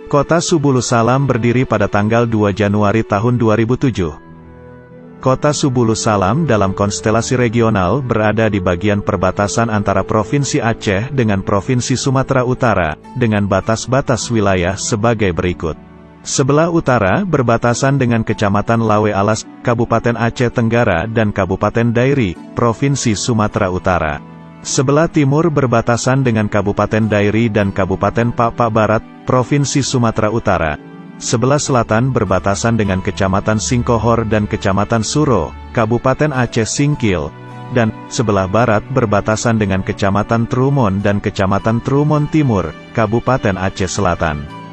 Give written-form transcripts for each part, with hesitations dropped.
Kota Subulu Salam berdiri pada tanggal 2 Januari tahun 2007. Kota Subulu Salam dalam konstelasi regional berada di bagian perbatasan antara Provinsi Aceh dengan Provinsi Sumatera Utara, dengan batas-batas wilayah sebagai berikut. Sebelah utara berbatasan dengan Kecamatan Lawe Alas, Kabupaten Aceh Tenggara dan Kabupaten Dairi, Provinsi Sumatera Utara. Sebelah timur berbatasan dengan Kabupaten Dairi dan Kabupaten Pak Barat, Provinsi Sumatera Utara. Sebelah selatan berbatasan dengan Kecamatan Singkohor dan Kecamatan Suro, Kabupaten Aceh Singkil. Dan, sebelah barat berbatasan dengan Kecamatan Trumon dan Kecamatan Trumon Timur, Kabupaten Aceh Selatan.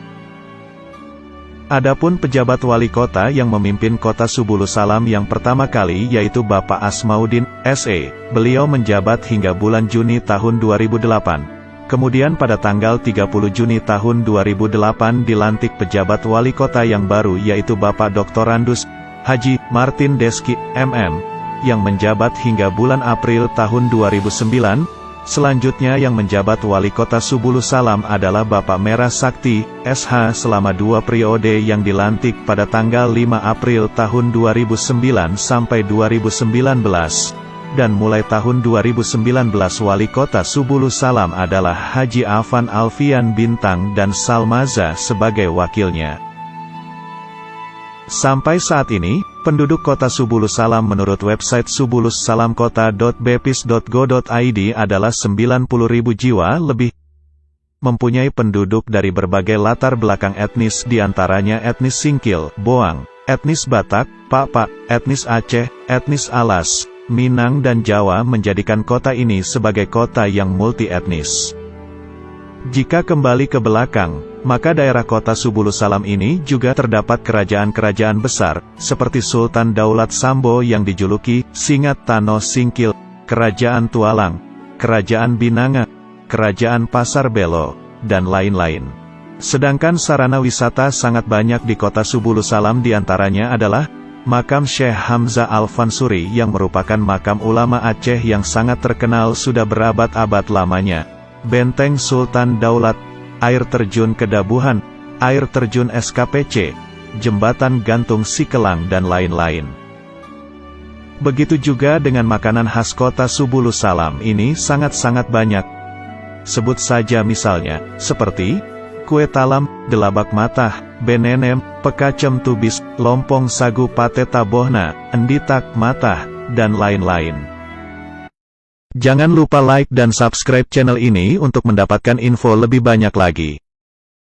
Adapun pejabat wali kota yang memimpin Kota Subulu Salam yang pertama kali yaitu Bapak Asmauddin, SE. Beliau menjabat hingga bulan Juni tahun 2008. Kemudian pada tanggal 30 Juni tahun 2008 dilantik pejabat wali kota yang baru yaitu Bapak Dr. Randus Haji Martin Deski, MM, yang menjabat hingga bulan April tahun 2009. Selanjutnya yang menjabat wali kota Subulu Salam adalah Bapak Merah Sakti, SH selama 2 periode yang dilantik pada tanggal 5 April tahun 2009 sampai 2019. Dan mulai tahun 2019 wali kota Subulu Salam adalah Haji Afan Alfian Bintang dan Salmaza sebagai wakilnya. Sampai saat ini, penduduk kota Subulu Salam menurut website subulussalamkota.bpis.go.id adalah 90.000 jiwa lebih. Mempunyai penduduk dari berbagai latar belakang etnis diantaranya etnis Singkil, Boang, etnis Batak, Pak, etnis Aceh, etnis Alas, Minang dan Jawa menjadikan kota ini sebagai kota yang multi etnis. Jika kembali ke belakang, maka daerah kota Subulu Salam ini juga terdapat kerajaan-kerajaan besar, seperti Sultan Daulat Sambo yang dijuluki Singat Tano Singkil, Kerajaan Tualang, Kerajaan Binanga, Kerajaan Pasar Belo, dan lain-lain. Sedangkan sarana wisata sangat banyak di kota Subulu Salam diantaranya adalah Makam Syekh Hamzah Al-Fansuri yang merupakan makam ulama Aceh yang sangat terkenal sudah berabad-abad lamanya. Benteng Sultan Daulat, air terjun Kedabuhan, air terjun SKPC, jembatan gantung Sikelang dan lain-lain. Begitu juga dengan makanan khas kota Subulu Salam ini sangat-sangat banyak. Sebut saja misalnya, seperti kue talam, delabak matah, benenem, pekacem tubis, lompong sagu pate tabohna, enditak matah, dan lain-lain. Jangan lupa like dan subscribe channel ini untuk mendapatkan info lebih banyak lagi.